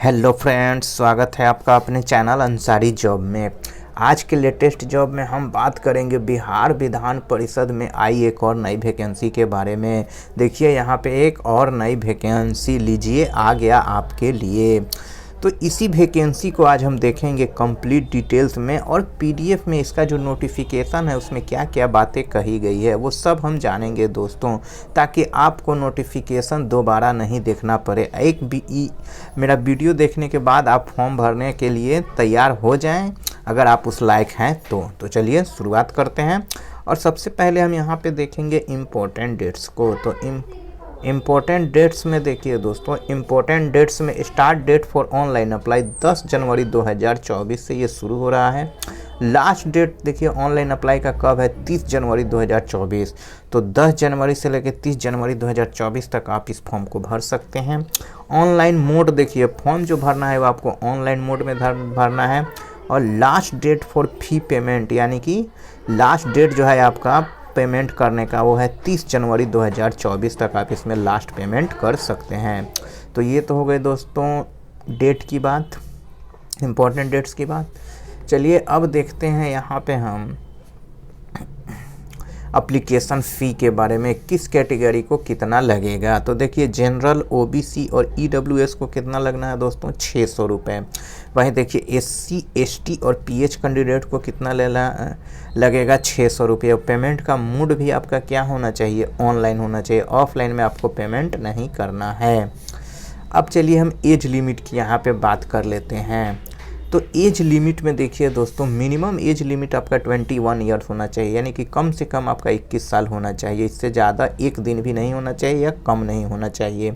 Hello friends, स्वागत है आपका अपने चैनल अंसारी जॉब में। आज के लेटेस्ट जॉब में हम बात करेंगे बिहार विधान परिषद में आई एक और नई वैकेंसी के बारे में। देखिए यहाँ पे एक और नई वैकेंसी लीजिए आ गया आपके लिए। तो इसी वैकेंसी को आज हम देखेंगे कंप्लीट डिटेल्स में, और पीडीएफ में इसका जो नोटिफिकेशन है उसमें क्या क्या बातें कही गई है वो सब हम जानेंगे दोस्तों, ताकि आपको नोटिफिकेशन दोबारा नहीं देखना पड़े। मेरा वीडियो देखने के बाद आप फॉर्म भरने के लिए तैयार हो जाएं, अगर आप उस लायक हैं तो चलिए शुरुआत करते हैं। और सबसे पहले हम यहाँ पे देखेंगे इम्पोर्टेंट डेट्स को। तो इम्पोर्टेंट डेट्स में देखिए दोस्तों, इम्पोर्टेंट डेट्स में start date for online apply 10 जनवरी 2024 से ये शुरू हो रहा है। लास्ट डेट देखिए ऑनलाइन अप्लाई का कब है, 30 जनवरी 2024। तो 10 जनवरी से लेकर 30 जनवरी 2024 तक आप इस फॉर्म को भर सकते हैं। ऑनलाइन मोड देखिए, फॉर्म जो भरना है वो आपको ऑनलाइन मोड में भरना है। और last date for fee payment, यानी कि लास्ट डेट जो है आपका पेमेंट करने का वो है 30 जनवरी 2024 तक आप इसमें लास्ट पेमेंट कर सकते हैं। तो ये तो हो गए दोस्तों डेट की बात, इम्पोर्टेंट डेट्स की बात। चलिए अब देखते हैं यहाँ पे हम एप्लीकेशन फ़ी के बारे में, किस कैटेगरी को कितना लगेगा। तो देखिए जनरल, ओबीसी और ईडब्ल्यूएस को कितना लगना है दोस्तों, 600 रुपये। वहीं देखिए एससी, एसटी और पीएच कैंडिडेट को कितना लगेगा, 600 रुपये। पेमेंट का मोड भी आपका क्या होना चाहिए, ऑनलाइन होना चाहिए, ऑफलाइन में आपको पेमेंट नहीं करना है। अब चलिए हम एज लिमिट की यहाँ पे बात कर लेते हैं। तो एज लिमिट में देखिए दोस्तों, मिनिमम एज लिमिट आपका 21 ईयर्स होना चाहिए, यानी कि कम से कम आपका 21 साल होना चाहिए। इससे ज़्यादा एक दिन भी नहीं होना चाहिए या कम नहीं होना चाहिए।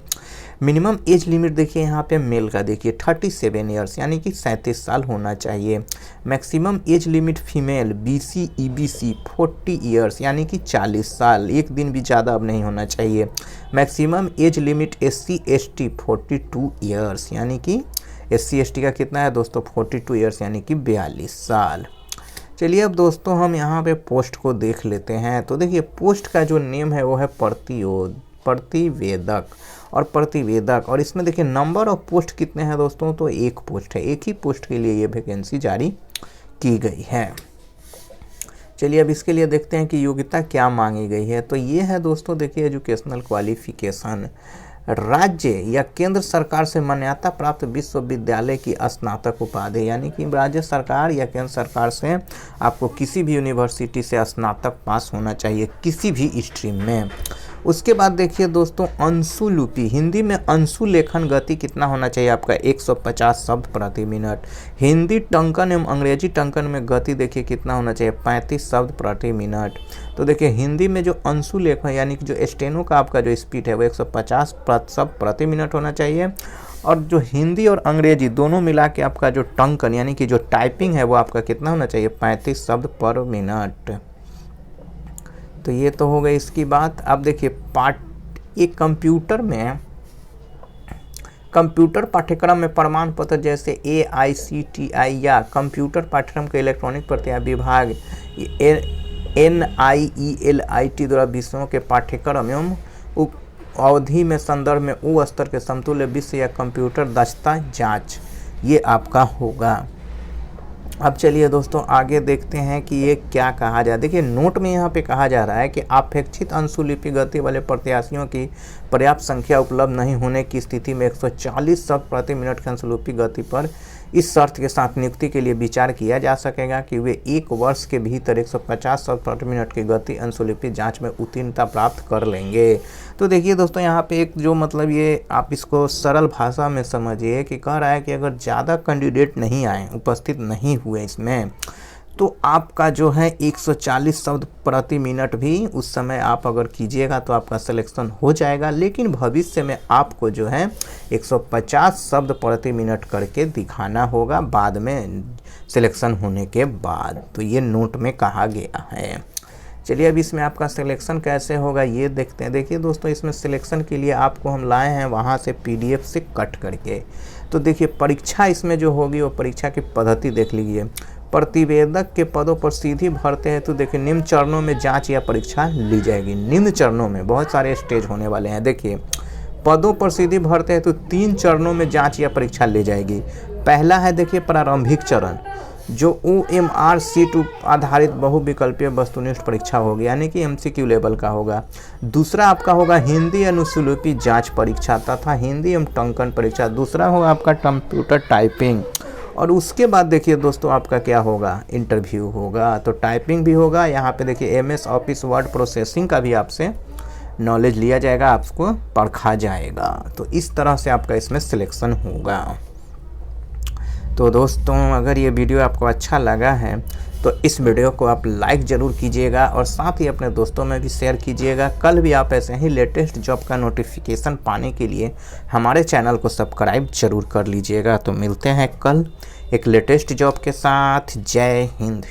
मिनिमम एज लिमिट देखिए यहाँ पे मेल का देखिए 37 ईयर्स, यानी कि 37 साल होना चाहिए। Maximum age limit female BC EBC 40 years, यानी कि 40 साल, एक दिन भी ज़्यादा अब नहीं होना चाहिए। Maximum age limit SC ST 42 years, यानी कि एससी एसटी का कितना है दोस्तों, 42 ईयर्स, यानी कि 42 साल। चलिए अब दोस्तों हम यहाँ पे पोस्ट को देख लेते हैं। तो देखिए पोस्ट का जो नेम है वो है प्रतिवेदक और इसमें देखिए नंबर ऑफ पोस्ट कितने हैं दोस्तों, तो एक पोस्ट है, एक ही पोस्ट के लिए ये वैकेंसी जारी की गई है। चलिए अब इसके लिए देखते हैं कि योग्यता क्या मांगी गई है। तो ये है दोस्तों देखिए एजुकेशनल क्वालिफिकेशन, राज्य या केंद्र सरकार से मान्यता प्राप्त विश्वविद्यालय की स्नातक उपाधि, यानी कि राज्य सरकार या केंद्र सरकार से आपको किसी भी यूनिवर्सिटी से स्नातक पास होना चाहिए किसी भी स्ट्रीम में। उसके बाद देखिए दोस्तों अंशु लिपि, हिंदी में अंशु लेखन गति कितना होना चाहिए आपका, 150 शब्द प्रति मिनट। हिंदी टंकन एवं अंग्रेजी टंकन में गति देखिए कितना होना चाहिए, 35 शब्द प्रति मिनट। तो देखिए हिंदी में जो अंशु लेखन यानी कि जो स्टेनो का आपका जो स्पीड है वो 150 शब्द प्रति मिनट होना चाहिए। और जो हिंदी और अंग्रेजी दोनों मिला के आपका जो टंकन यानी कि जो टाइपिंग है वो आपका कितना होना चाहिए, 35 शब्द पर मिनट। तो ये तो हो गई इसकी बात। अब देखिए एक कंप्यूटर पाठ्यक्रम में प्रमाण पत्र जैसे AICTI या कंप्यूटर पाठ्यक्रम के इलेक्ट्रॉनिक प्रक्रिया विभाग NIELIT द्वारा विषयों के पाठ्यक्रम एवं अवधि में संदर्भ में ओ स्तर के समतुल्य विषय या कंप्यूटर दक्षता जांच, ये आपका होगा। अब चलिए दोस्तों आगे देखते हैं कि ये क्या कहा जाए। देखिए नोट में यहाँ पे कहा जा रहा है कि अपेक्षित अंशुलिपि गति वाले प्रत्याशियों की पर्याप्त संख्या उपलब्ध नहीं होने की स्थिति में 140 शब्द प्रति मिनट की अंशुलिपि गति पर इस शर्त के साथ नियुक्ति के लिए विचार किया जा सकेगा कि वे 1 वर्ष के भीतर 150 शब्द प्रति मिनट की गति अंशुलिपि जांच में उत्तीर्णता प्राप्त कर लेंगे। तो देखिए दोस्तों यहाँ पे एक जो मतलब ये आप इसको सरल भाषा में समझिए कि कह रहा है कि अगर ज़्यादा कैंडिडेट नहीं आए, उपस्थित नहीं हुए इसमें, तो आपका जो है 140 शब्द प्रति मिनट भी उस समय आप अगर कीजिएगा तो आपका सिलेक्शन हो जाएगा। लेकिन भविष्य में आपको जो है 150 शब्द प्रति मिनट करके दिखाना होगा बाद में सिलेक्शन होने के बाद। तो ये नोट में कहा गया है। चलिए अब इसमें आपका सिलेक्शन कैसे होगा ये देखते हैं। देखिए दोस्तों इसमें सिलेक्शन के लिए आपको हम लाए हैं वहाँ से PDF से कट करके। तो देखिए परीक्षा इसमें जो होगी वो परीक्षा की पद्धति देख लीजिए। प्रतिवेदक के पदों पर सीधी भरते हैं तो देखिए निम्न चरणों में जांच या परीक्षा ली जाएगी। निम्न चरणों में बहुत सारे स्टेज होने वाले हैं। देखिए पदों पर सीधी भरते हैं तो 3 चरणों में जांच या परीक्षा ली जाएगी। पहला है देखिए प्रारंभिक चरण, जो OMR सीट आधारित बहुविकल्पीय वस्तुनिष्ठ परीक्षा होगी, यानी कि MCQ लेवल का होगा। दूसरा आपका होगा हिंदी अनुस्लिपि जांच परीक्षा तथा हिंदी एवं टंकन परीक्षा। दूसरा होगा आपका कंप्यूटर टाइपिंग। और उसके बाद देखिए दोस्तों आपका क्या होगा, इंटरव्यू होगा। तो टाइपिंग भी होगा, यहाँ पे देखिए MS ऑफिस वर्ड प्रोसेसिंग का भी आपसे नॉलेज लिया जाएगा, आपको परखा जाएगा। तो इस तरह से आपका इसमें सिलेक्शन होगा। तो दोस्तों अगर ये वीडियो आपको अच्छा लगा है तो इस वीडियो को आप लाइक ज़रूर कीजिएगा और साथ ही अपने दोस्तों में भी शेयर कीजिएगा। कल भी आप ऐसे ही लेटेस्ट जॉब का नोटिफिकेशन पाने के लिए हमारे चैनल को सब्सक्राइब जरूर कर लीजिएगा। तो मिलते हैं कल एक लेटेस्ट जॉब के साथ। जय हिंद।